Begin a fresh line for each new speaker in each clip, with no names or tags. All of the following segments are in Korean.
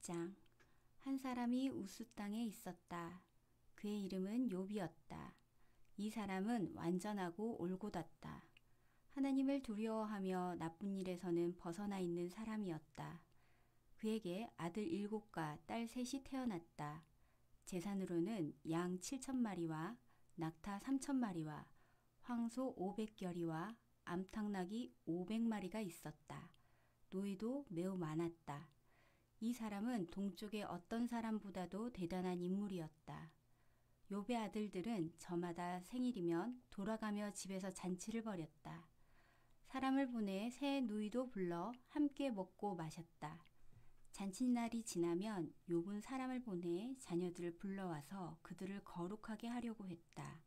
1장. 한 사람이 우스 땅에 있었다. 그의 이름은 욥이었다. 이 사람은 완전하고 올곧았다. 하나님을 두려워하며 나쁜 일에서는 벗어나 있는 사람이었다. 그에게 아들 7과 딸 3이 태어났다. 재산으로는 양 7,000마리와 낙타 3,000마리와 황소 500결이와 암탉나귀 500마리가 있었다. 노예도 매우 많았다. 이 사람은 동쪽의 어떤 사람보다도 대단한 인물이었다. 욥의 아들들은 저마다 생일이면 돌아가며 집에서 잔치를 벌였다. 사람을 보내 새 누이도 불러 함께 먹고 마셨다. 잔칫날이 지나면 욥은 사람을 보내 자녀들을 불러와서 그들을 거룩하게 하려고 했다.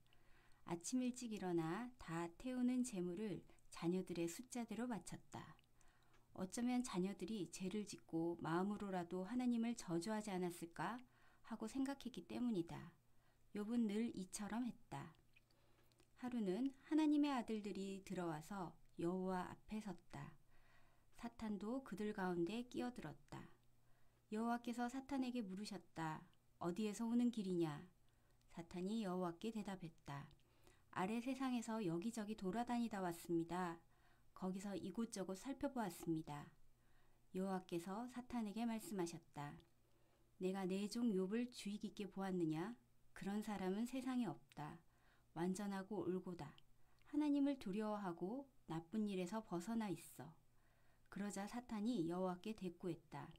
아침 일찍 일어나 다 태우는 제물을 자녀들의 숫자대로 바쳤다. 어쩌면 자녀들이 죄를 짓고 마음으로라도 하나님을 저주하지 않았을까 하고 생각했기 때문이다. 욥은 늘 이처럼 했다. 하루는 하나님의 아들들이 들어와서 여호와 앞에 섰다. 사탄도 그들 가운데 끼어들었다. 여호와께서 사탄에게 물으셨다. 어디에서 오는 길이냐? 사탄이 여호와께 대답했다. 아래 세상에서 여기저기 돌아다니다 왔습니다. 거기서 이곳저곳 살펴보았습니다. 여호와께서 사탄에게 말씀하셨다. 내가 내 종 욥을 주의 깊게 보았느냐? 그런 사람은 세상에 없다. 완전하고 올고다. 하나님을 두려워하고 나쁜 일에서 벗어나 있어. 그러자 사탄이 여호와께 대꾸했다.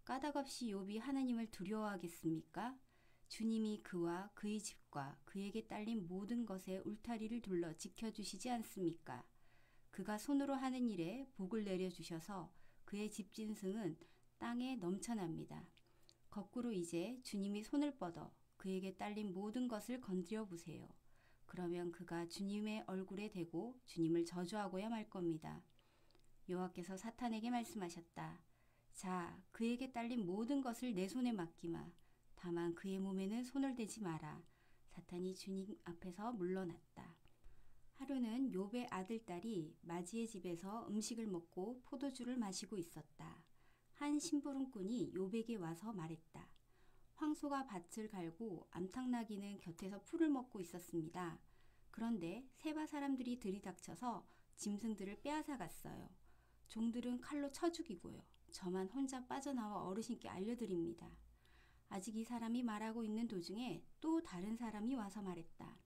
까닭없이 욥이 하나님을 두려워하겠습니까? 주님이 그와 그의 집과 그에게 딸린 모든 것에 울타리를 둘러 지켜주시지 않습니까? 그가 손으로 하는 일에 복을 내려주셔서 그의 집짐승은 땅에 넘쳐납니다. 거꾸로 이제 주님이 손을 뻗어 그에게 딸린 모든 것을 건드려 보세요. 그러면 그가 주님의 얼굴에 대고 주님을 저주하고야 말 겁니다. 여호와께서 사탄에게 말씀하셨다. 자, 그에게 딸린 모든 것을 내 손에 맡기마. 다만 그의 몸에는 손을 대지 마라. 사탄이 주님 앞에서 물러났다. 하루는 욥의 아들딸이 마지의 집에서 음식을 먹고 포도주를 마시고 있었다. 한 심부름꾼이 욥에게 와서 말했다. 황소가 밭을 갈고 암탉나귀는 곁에서 풀을 먹고 있었습니다. 그런데 세바 사람들이 들이닥쳐서 짐승들을 빼앗아 갔어요. 종들은 칼로 쳐 죽이고요. 저만 혼자 빠져나와 어르신께 알려드립니다. 아직 이 사람이 말하고 있는 도중에 또 다른 사람이 와서 말했다.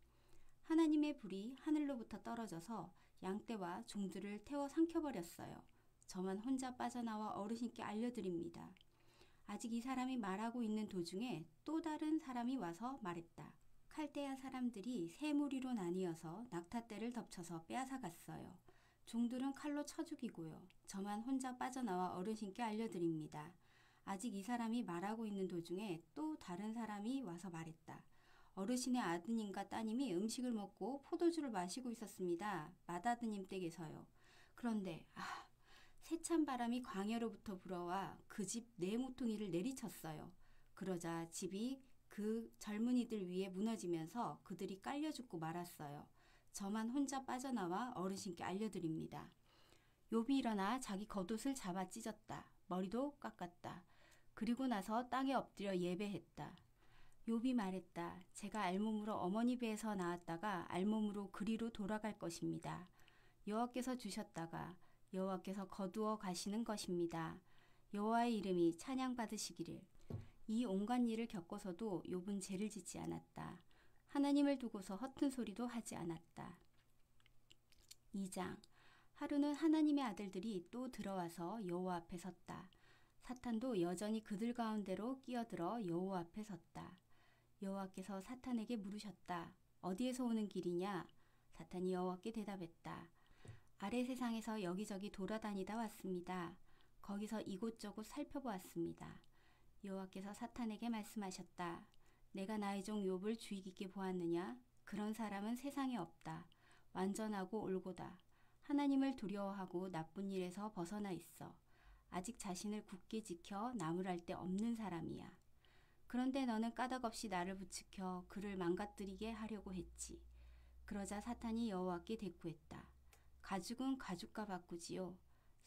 하나님의 불이 하늘로부터 떨어져서 양떼와 종들을 태워 삼켜버렸어요. 저만 혼자 빠져나와 어르신께 알려드립니다. 아직 이 사람이 말하고 있는 도중에 또 다른 사람이 와서 말했다. 칼데아 사람들이 세 무리로 나뉘어서 낙타떼를 덮쳐서 빼앗아 갔어요. 종들은 칼로 쳐 죽이고요. 저만 혼자 빠져나와 어르신께 알려드립니다. 아직 이 사람이 말하고 있는 도중에 또 다른 사람이 와서 말했다. 어르신의 아드님과 따님이 음식을 먹고 포도주를 마시고 있었습니다. 맏아드님 댁에서요. 그런데 세찬 바람이 광야로부터 불어와 그 집 네 모퉁이를 내리쳤어요. 그러자 집이 그 젊은이들 위에 무너지면서 그들이 깔려 죽고 말았어요. 저만 혼자 빠져나와 어르신께 알려드립니다. 욥이 일어나 자기 겉옷을 잡아 찢었다. 머리도 깎았다. 그리고 나서 땅에 엎드려 예배했다. 욥이 말했다. 제가 알몸으로 어머니 배에서 나왔다가 알몸으로 그리로 돌아갈 것입니다. 여호와께서 주셨다가 여호와께서 거두어 가시는 것입니다. 여호와의 이름이 찬양받으시기를. 이 온갖 일을 겪어서도 욥은 죄를 짓지 않았다. 하나님을 두고서 허튼 소리도 하지 않았다. 2장. 하루는 하나님의 아들들이 또 들어와서 여호와 앞에 섰다. 사탄도 여전히 그들 가운데로 끼어들어 여호와 앞에 섰다. 여호와께서 사탄에게 물으셨다. 어디에서 오는 길이냐? 사탄이 여호와께 대답했다. 아래 세상에서 여기저기 돌아다니다 왔습니다. 거기서 이곳저곳 살펴보았습니다. 여호와께서 사탄에게 말씀하셨다. 내가 나의 종 욥을 주의 깊게 보았느냐? 그런 사람은 세상에 없다. 완전하고 올고다. 하나님을 두려워하고 나쁜 일에서 벗어나 있어. 아직 자신을 굳게 지켜 나무랄 데 없는 사람이야. 그런데 너는 까닭없이 나를 부추겨 그를 망가뜨리게 하려고 했지. 그러자 사탄이 여호와께 대꾸했다. 가죽은 가죽과 바꾸지요.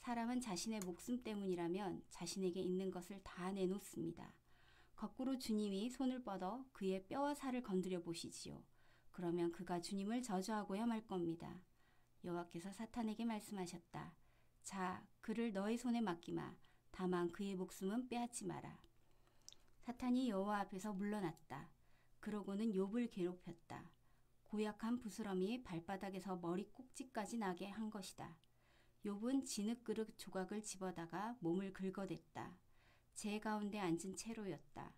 사람은 자신의 목숨 때문이라면 자신에게 있는 것을 다 내놓습니다. 거꾸로 주님이 손을 뻗어 그의 뼈와 살을 건드려 보시지요. 그러면 그가 주님을 저주하고야 말 겁니다. 여호와께서 사탄에게 말씀하셨다. 자, 그를 너의 손에 맡기마. 다만 그의 목숨은 빼앗지 마라. 사탄이 여호와 앞에서 물러났다. 그러고는 욥을 괴롭혔다. 고약한 부스럼이 발바닥에서 머리 꼭지까지 나게 한 것이다. 욥은 진흙그릇 조각을 집어다가 몸을 긁어댔다. 재 가운데 앉은 채로였다.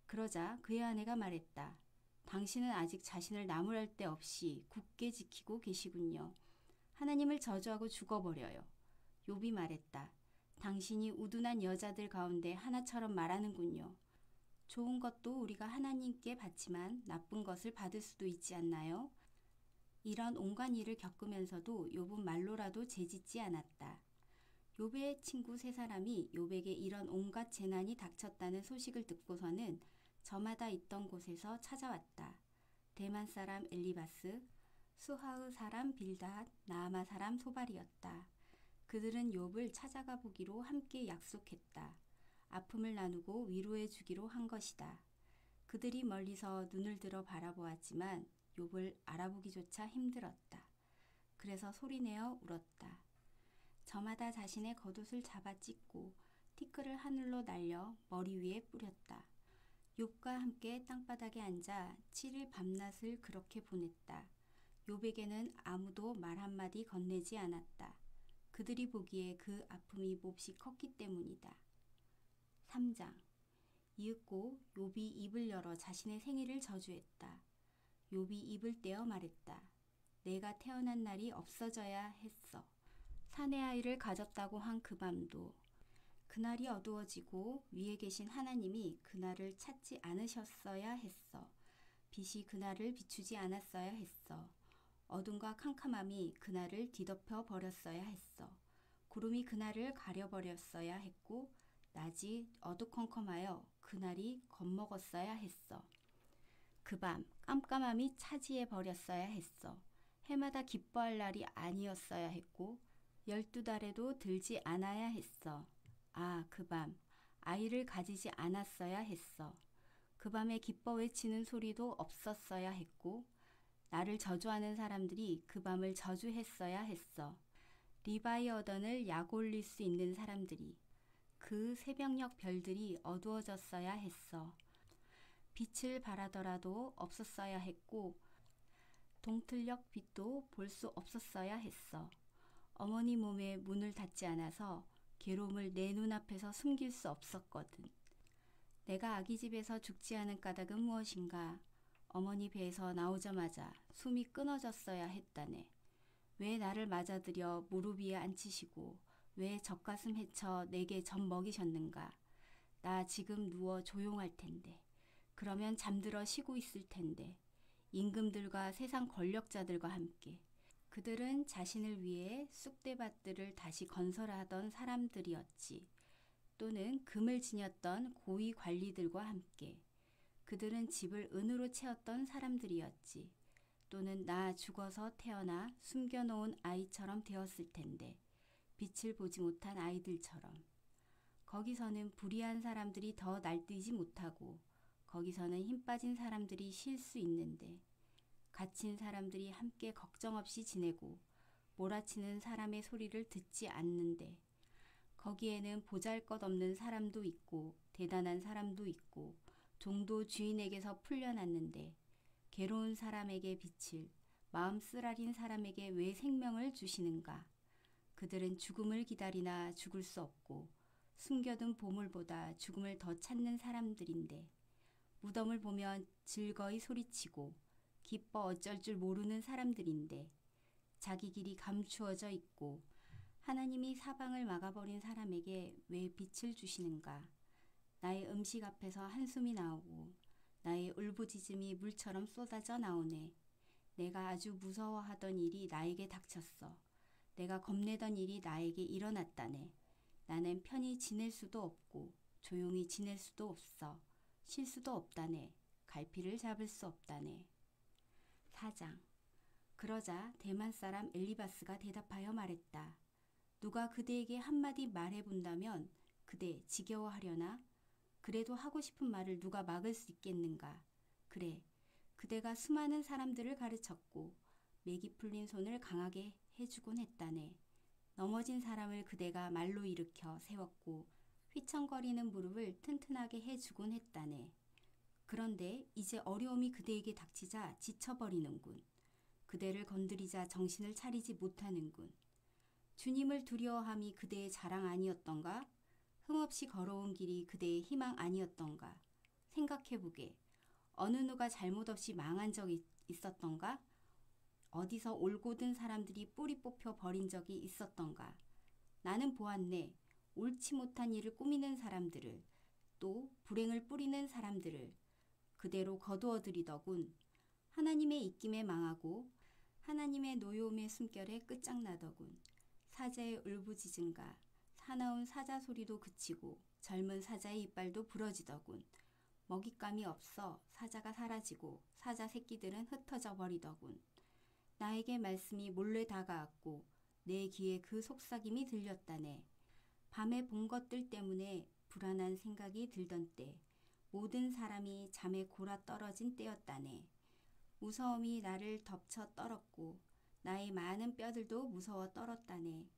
그러자 그의 아내가 말했다. 당신은 아직 자신을 나무랄 데 없이 굳게 지키고 계시군요. 하나님을 저주하고 죽어버려요. 욥이 말했다. 당신이 우둔한 여자들 가운데 하나처럼 말하는군요. 좋은 것도 우리가 하나님께 받지만 나쁜 것을 받을 수도 있지 않나요? 이런 온갖 일을 겪으면서도 욥은 말로라도 재짓지 않았다. 욥의 친구 세 사람이 욥에게 이런 온갖 재난이 닥쳤다는 소식을 듣고서는 저마다 있던 곳에서 찾아왔다. 대만 사람 엘리바스, 수하의 사람 빌닷, 나아마 사람 소발이었다. 그들은 욥을 찾아가 보기로 함께 약속했다. 아픔을 나누고 위로해 주기로 한 것이다. 그들이 멀리서 눈을 들어 바라보았지만 욥을 알아보기조차 힘들었다. 그래서 소리내어 울었다. 저마다 자신의 겉옷을 잡아 찢고 티끌을 하늘로 날려 머리 위에 뿌렸다. 욥과 함께 땅바닥에 앉아 7일 밤낮을 그렇게 보냈다. 욥에게는 아무도 말 한마디 건네지 않았다. 그들이 보기에 그 아픔이 몹시 컸기 때문이다. 3장. 이윽고 욥이 입을 열어 자신의 생일을 저주했다. 욥이 입을 떼어 말했다. 내가 태어난 날이 없어져야 했어. 사내 아이를 가졌다고 한 그 밤도 그날이 어두워지고 위에 계신 하나님이 그날을 찾지 않으셨어야 했어. 빛이 그날을 비추지 않았어야 했어. 어둠과 캄캄함이 그날을 뒤덮여 버렸어야 했어. 구름이 그날을 가려버렸어야 했고 낮이 어두컴컴하여 그날이 겁먹었어야 했어. 그 밤 깜깜함이 차지해 버렸어야 했어. 해마다 기뻐할 날이 아니었어야 했고 12달에도 들지 않아야 했어. 아, 그 밤 아이를 가지지 않았어야 했어. 그 밤에 기뻐 외치는 소리도 없었어야 했고 나를 저주하는 사람들이 그 밤을 저주했어야 했어. 리바이어던을 약올릴 수 있는 사람들이 그 새벽녘 별들이 어두워졌어야 했어. 빛을 발하더라도 없었어야 했고 동틀녘 빛도 볼 수 없었어야 했어. 어머니 몸에 문을 닫지 않아서 괴로움을 내 눈앞에서 숨길 수 없었거든. 내가 아기 집에서 죽지 않은 까닭은 무엇인가? 어머니 배에서 나오자마자 숨이 끊어졌어야 했다네. 왜 나를 맞아들여 무릎 위에 앉히시고 왜 젖가슴 헤쳐 내게 젖 먹이셨는가? 나 지금 누워 조용할 텐데. 그러면 잠들어 쉬고 있을 텐데. 임금들과 세상 권력자들과 함께. 그들은 자신을 위해 쑥대밭들을 다시 건설하던 사람들이었지. 또는 금을 지녔던 고위 관리들과 함께. 그들은 집을 은으로 채웠던 사람들이었지. 또는 나 죽어서 태어나 숨겨놓은 아이처럼 되었을 텐데. 빛을 보지 못한 아이들처럼. 거기서는 불의한 사람들이 더 날뛰지 못하고 거기서는 힘 빠진 사람들이 쉴 수 있는데 갇힌 사람들이 함께 걱정 없이 지내고 몰아치는 사람의 소리를 듣지 않는데 거기에는 보잘것없는 사람도 있고 대단한 사람도 있고 종도 주인에게서 풀려났는데 괴로운 사람에게 빛을 마음 쓰라린 사람에게 왜 생명을 주시는가? 그들은 죽음을 기다리나 죽을 수 없고 숨겨둔 보물보다 죽음을 더 찾는 사람들인데 무덤을 보면 즐거이 소리치고 기뻐 어쩔 줄 모르는 사람들인데 자기 길이 감추어져 있고 하나님이 사방을 막아버린 사람에게 왜 빛을 주시는가? 나의 음식 앞에서 한숨이 나오고 나의 울부짖음이 물처럼 쏟아져 나오네. 내가 아주 무서워하던 일이 나에게 닥쳤어. 내가 겁내던 일이 나에게 일어났다네. 나는 편히 지낼 수도 없고 조용히 지낼 수도 없어. 쉴 수도 없다네. 갈피를 잡을 수 없다네. 4장. 그러자 대만 사람 엘리바스가 대답하여 말했다. 누가 그대에게 한마디 말해본다면 그대 지겨워하려나? 그래도 하고 싶은 말을 누가 막을 수 있겠는가? 그래, 그대가 수많은 사람들을 가르쳤고 맥이 풀린 손을 강하게 해주곤 했다네. 넘어진 사람을 그대가 말로 일으켜 세웠고 휘청거리는 무릎을 튼튼하게 해주곤 했다네. 그런데 이제 어려움이 그대에게 닥치자 지쳐버리는군. 그대를 건드리자 정신을 차리지 못하는군. 주님을 두려워함이 그대의 자랑 아니었던가? 흠없이 걸어온 길이 그대의 희망 아니었던가? 생각해보게. 어느 누가 잘못 없이 망한 적이 있었던가? 어디서 올곧은 사람들이 뿌리 뽑혀 버린 적이 있었던가? 나는 보았네. 옳지 못한 일을 꾸미는 사람들을, 또 불행을 뿌리는 사람들을 그대로 거두어들이더군. 하나님의 입김에 망하고 하나님의 노여움의 숨결에 끝장나더군. 사자의 울부짖음과 사나운 사자 소리도 그치고 젊은 사자의 이빨도 부러지더군. 먹잇감이 없어 사자가 사라지고 사자 새끼들은 흩어져 버리더군. 나에게 말씀이 몰래 다가왔고 내 귀에 그 속삭임이 들렸다네. 밤에 본 것들 때문에 불안한 생각이 들던 때, 모든 사람이 잠에 골아 떨어진 때였다네. 무서움이 나를 덮쳐 떨었고 나의 많은 뼈들도 무서워 떨었다네.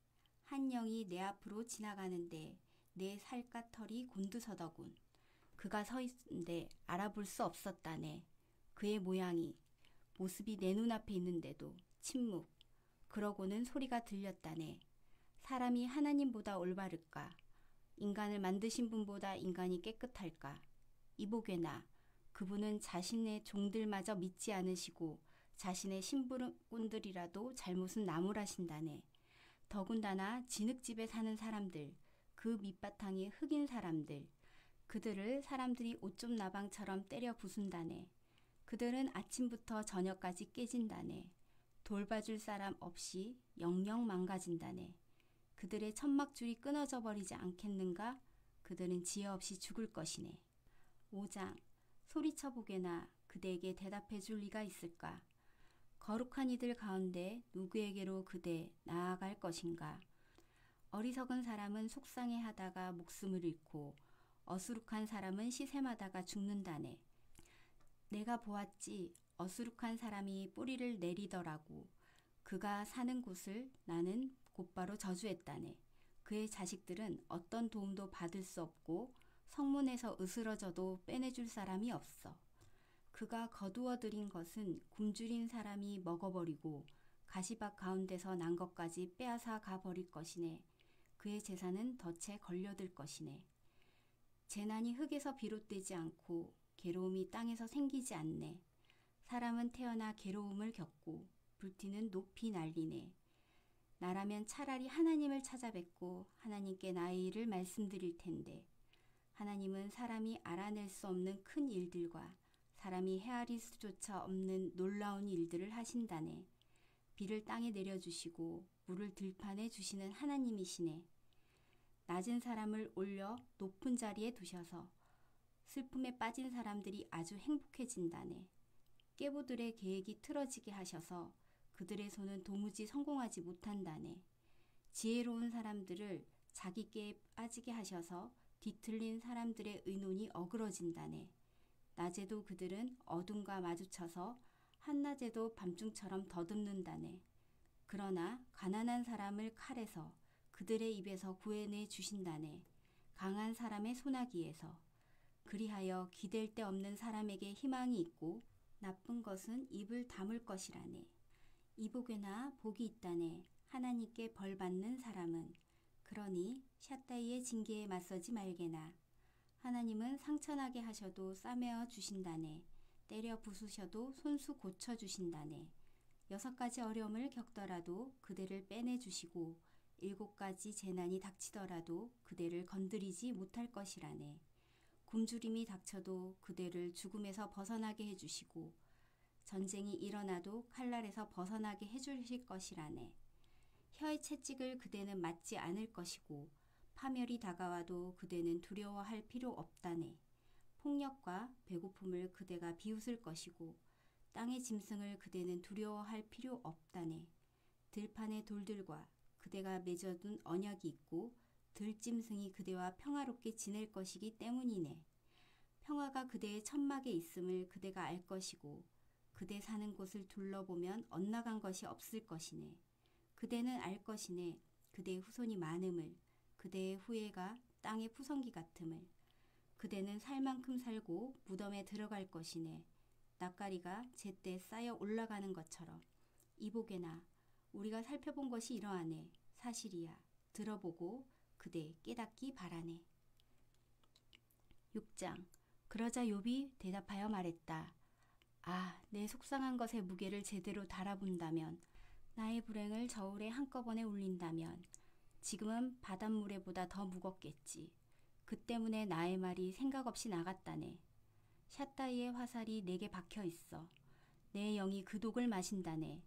한 영이 내 앞으로 지나가는데 내 살갗 털이 곤두서더군. 그가 서 있는데 알아볼 수 없었다네. 그의 모양이, 모습이 내 눈앞에 있는데도 침묵. 그러고는 소리가 들렸다네. 사람이 하나님보다 올바를까? 인간을 만드신 분보다 인간이 깨끗할까? 이보게나, 그분은 자신의 종들마저 믿지 않으시고 자신의 신부꾼들이라도 잘못은 나무라신다네. 더군다나 진흙집에 사는 사람들, 그 밑바탕이 흙인 사람들, 그들을 사람들이 오점 나방처럼 때려 부순다네. 그들은 아침부터 저녁까지 깨진다네. 돌봐줄 사람 없이 영영 망가진다네. 그들의 천막줄이 끊어져 버리지 않겠는가? 그들은 지혜 없이 죽을 것이네. 5장. 소리쳐 보게나 그대에게 대답해 줄 리가 있을까? 거룩한 이들 가운데 누구에게로 그대 나아갈 것인가? 어리석은 사람은 속상해하다가 목숨을 잃고 어수룩한 사람은 시샘하다가 죽는다네. 내가 보았지. 어수룩한 사람이 뿌리를 내리더라고. 그가 사는 곳을 나는 곧바로 저주했다네. 그의 자식들은 어떤 도움도 받을 수 없고 성문에서 으스러져도 빼내줄 사람이 없어. 그가 거두어들인 것은 굶주린 사람이 먹어버리고 가시밭 가운데서 난 것까지 빼앗아 가버릴 것이네. 그의 재산은 덫에 걸려들 것이네. 재난이 흙에서 비롯되지 않고 괴로움이 땅에서 생기지 않네. 사람은 태어나 괴로움을 겪고 불티는 높이 날리네. 나라면 차라리 하나님을 찾아뵙고 하나님께 나의 일을 말씀드릴 텐데, 하나님은 사람이 알아낼 수 없는 큰 일들과 사람이 헤아릴 수조차 없는 놀라운 일들을 하신다네. 비를 땅에 내려주시고 물을 들판에 주시는 하나님이시네. 낮은 사람을 올려 높은 자리에 두셔서 슬픔에 빠진 사람들이 아주 행복해진다네. 깨부들의 계획이 틀어지게 하셔서 그들의 손은 도무지 성공하지 못한다네. 지혜로운 사람들을 자기 깨에 빠지게 하셔서 뒤틀린 사람들의 의논이 어그러진다네. 낮에도 그들은 어둠과 마주쳐서 한낮에도 밤중처럼 더듬는다네. 그러나 가난한 사람을 칼에서 그들의 입에서 구해내 주신다네. 강한 사람의 소나기에서. 그리하여 기댈 데 없는 사람에게 희망이 있고 나쁜 것은 입을 다물 것이라네. 이보게나 복이 있다네. 하나님께 벌 받는 사람은. 그러니 샷다이의 징계에 맞서지 말게나. 하나님은 상처나게 하셔도 싸매어 주신다네. 때려 부수셔도 손수 고쳐주신다네. 6가지 어려움을 겪더라도 그대를 빼내주시고 7가지 재난이 닥치더라도 그대를 건드리지 못할 것이라네. 굶주림이 닥쳐도 그대를 죽음에서 벗어나게 해주시고 전쟁이 일어나도 칼날에서 벗어나게 해주실 것이라네. 혀의 채찍을 그대는 맞지 않을 것이고 파멸이 다가와도 그대는 두려워할 필요 없다네. 폭력과 배고픔을 그대가 비웃을 것이고 땅의 짐승을 그대는 두려워할 필요 없다네. 들판의 돌들과 그대가 맺어둔 언약이 있고 들짐승이 그대와 평화롭게 지낼 것이기 때문이네. 평화가 그대의 천막에 있음을 그대가 알 것이고 그대 사는 곳을 둘러보면 엇나간 것이 없을 것이네. 그대는 알 것이네. 그대의 후손이 많음을, 그대의 후예가 땅의 푸성기 같음을. 그대는 살 만큼 살고 무덤에 들어갈 것이네. 낯가리가 제때 쌓여 올라가는 것처럼. 이보게나 우리가 살펴본 것이 이러하네. 사실이야. 들어보고 그대 깨닫기 바라네. 6장. 그러자 욥이 대답하여 말했다. 아, 내 속상한 것의 무게를 제대로 달아본다면, 나의 불행을 저울에 한꺼번에 올린다면 지금은 바닷모래보다 더 무겁겠지. 그 때문에 나의 말이 생각 없이 나갔다네. 샷다이의 화살이 내게 박혀 있어. 내 영이 그 독을 마신다네.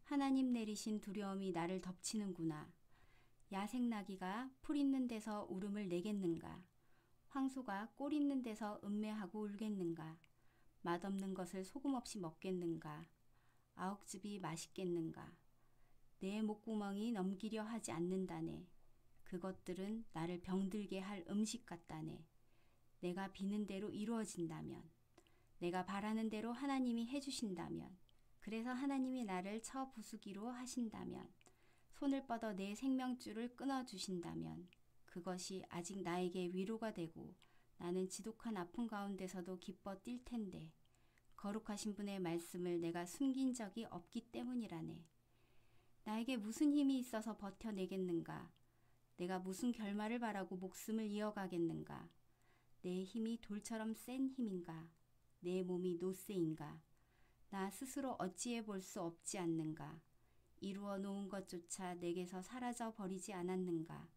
하나님 내리신 두려움이 나를 덮치는구나. 야생나기가 풀 있는 데서 울음을 내겠는가. 황소가 꼴 있는 데서 음매하고 울겠는가. 맛없는 것을 소금 없이 먹겠는가. 아욱즙이 맛있겠는가. 내 목구멍이 넘기려 하지 않는다네. 그것들은 나를 병들게 할 음식 같다네. 내가 비는 대로 이루어진다면, 내가 바라는 대로 하나님이 해주신다면, 그래서 하나님이 나를 쳐 부수기로 하신다면, 손을 뻗어 내 생명줄을 끊어주신다면 그것이 아직 나에게 위로가 되고 나는 지독한 아픔 가운데서도 기뻐 뛸 텐데 거룩하신 분의 말씀을 내가 숨긴 적이 없기 때문이라네. 나에게 무슨 힘이 있어서 버텨내겠는가? 내가 무슨 결말을 바라고 목숨을 이어가겠는가? 내 힘이 돌처럼 센 힘인가? 내 몸이 노쇠인가? 나 스스로 어찌해 볼 수 없지 않는가? 이루어 놓은 것조차 내게서 사라져 버리지 않았는가?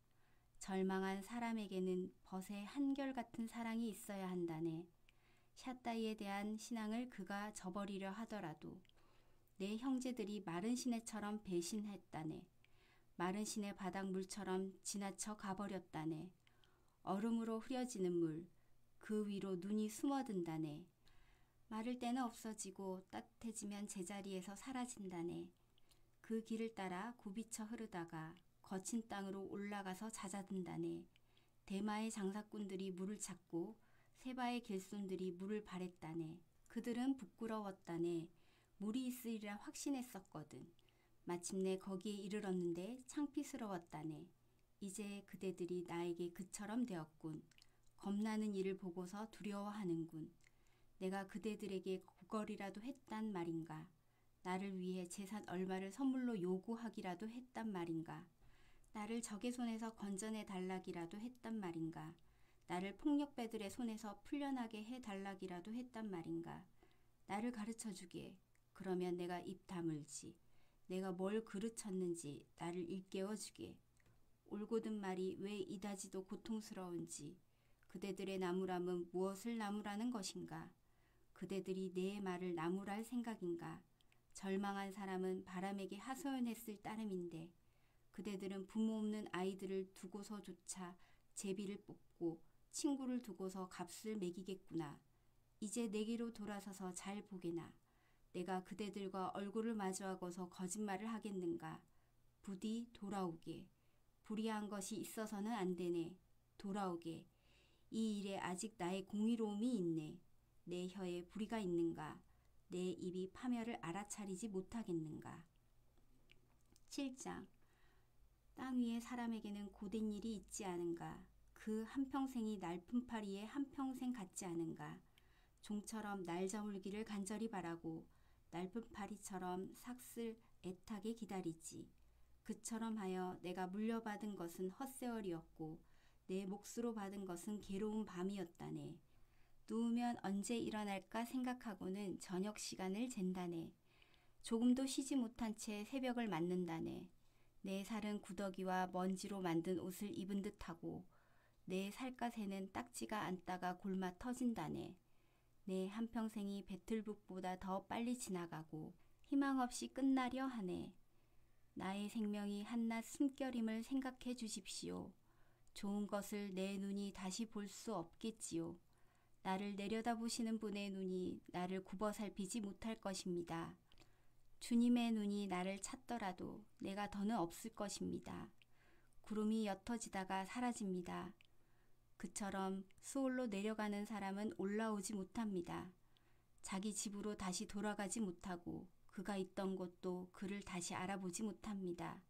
절망한 사람에게는 벗의 한결같은 사랑이 있어야 한다네. 샷다이에 대한 신앙을 그가 저버리려 하더라도 내 형제들이 마른 시내처럼 배신했다네. 마른 시내 바닷물처럼 지나쳐 가버렸다네. 얼음으로 흐려지는 물, 그 위로 눈이 숨어든다네. 마를 때는 없어지고 따뜻해지면 제자리에서 사라진다네. 그 길을 따라 굽이쳐 흐르다가 거친 땅으로 올라가서 잦아든다네. 대마의 장사꾼들이 물을 찾고 세바의 길손들이 물을 바랬다네. 그들은 부끄러웠다네. 물이 있으리라 확신했었거든. 마침내 거기에 이르렀는데 창피스러웠다네. 이제 그대들이 나에게 그처럼 되었군. 겁나는 일을 보고서 두려워하는군. 내가 그대들에게 구걸이라도 했단 말인가. 나를 위해 재산 얼마를 선물로 요구하기라도 했단 말인가. 나를 적의 손에서 건져내 달라기라도 했단 말인가. 나를 폭력배들의 손에서 풀려나게 해달라기라도 했단 말인가. 나를 가르쳐주게. 그러면 내가 입 다물지. 내가 뭘 그르쳤는지 나를 일깨워주게. 올곧은 말이 왜 이다지도 고통스러운지. 그대들의 나무람은 무엇을 나무라는 것인가. 그대들이 내 말을 나무랄 생각인가. 절망한 사람은 바람에게 하소연했을 따름인데 그대들은 부모 없는 아이들을 두고서조차 제비를 뽑고 친구를 두고서 값을 매기겠구나. 이제 내게로 돌아서서 잘 보게나. 내가 그대들과 얼굴을 마주하고서 거짓말을 하겠는가. 부디 돌아오게. 불의한 것이 있어서는 안 되네. 돌아오게. 이 일에 아직 나의 공의로움이 있네. 내 혀에 불의가 있는가. 내 입이 파멸을 알아차리지 못하겠는가. 7장. 땅 위에 사람에게는 고된 일이 있지 않은가. 그 한평생이 날품파리의 한평생 같지 않은가. 종처럼 날 저물기를 간절히 바라고 날품파리처럼 삭슬 애타게 기다리지. 그처럼 하여 내가 물려받은 것은 헛세월이었고 내 몫으로 받은 것은 괴로운 밤이었다네. 누우면 언제 일어날까 생각하고는 저녁 시간을 잰다네. 조금도 쉬지 못한 채 새벽을 맞는다네. 내 살은 구더기와 먼지로 만든 옷을 입은 듯하고 내 살갗에는 딱지가 앉다가 골마 터진다네. 내 한평생이 배틀북보다 더 빨리 지나가고 희망 없이 끝나려 하네. 나의 생명이 한낱 숨결임을 생각해 주십시오. 좋은 것을 내 눈이 다시 볼 수 없겠지요. 나를 내려다보시는 분의 눈이 나를 굽어 살피지 못할 것입니다. 주님의 눈이 나를 찾더라도 내가 더는 없을 것입니다. 구름이 옅어지다가 사라집니다. 그처럼 수올로 내려가는 사람은 올라오지 못합니다. 자기 집으로 다시 돌아가지 못하고 그가 있던 곳도 그를 다시 알아보지 못합니다.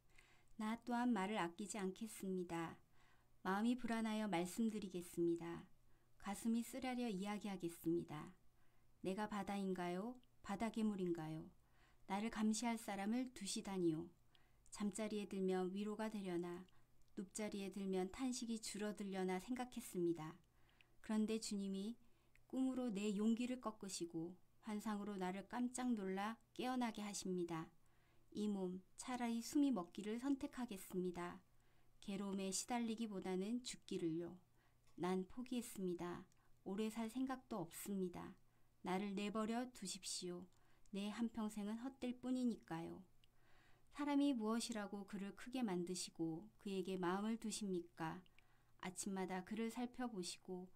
나 또한 말을 아끼지 않겠습니다. 마음이 불안하여 말씀드리겠습니다. 가슴이 쓰라려 이야기하겠습니다. 내가 바다인가요? 바다 괴물인가요? 나를 감시할 사람을 두시다니요. 잠자리에 들면 위로가 되려나 눕자리에 들면 탄식이 줄어들려나 생각했습니다. 그런데 주님이 꿈으로 내 용기를 꺾으시고 환상으로 나를 깜짝 놀라 깨어나게 하십니다. 이 몸 차라리 숨이 먹기를 선택하겠습니다. 괴로움에 시달리기보다는 죽기를요. 난 포기했습니다. 오래 살 생각도 없습니다. 나를 내버려 두십시오. 내 한평생은 헛될 뿐이니까요. 사람이 무엇이라고 그를 크게 만드시고 그에게 마음을 두십니까? 아침마다 그를 살펴보시고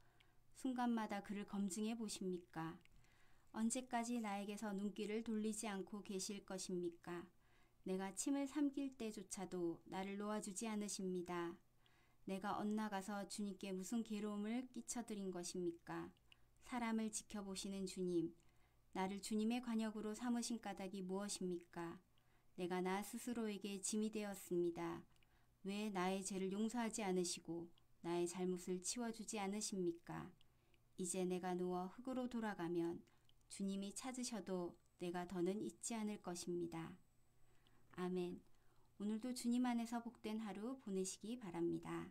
순간마다 그를 검증해 보십니까? 언제까지 나에게서 눈길을 돌리지 않고 계실 것입니까? 내가 침을 삼킬 때조차도 나를 놓아주지 않으십니다. 내가 엇나가서 주님께 무슨 괴로움을 끼쳐드린 것입니까? 사람을 지켜보시는 주님, 나를 주님의 관역으로 삼으신 까닭이 무엇입니까? 내가 나 스스로에게 짐이 되었습니다. 왜 나의 죄를 용서하지 않으시고 나의 잘못을 치워주지 않으십니까? 이제 내가 누워 흙으로 돌아가면 주님이 찾으셔도 내가 더는 잊지 않을 것입니다. 아멘. 오늘도 주님 안에서 복된 하루 보내시기 바랍니다.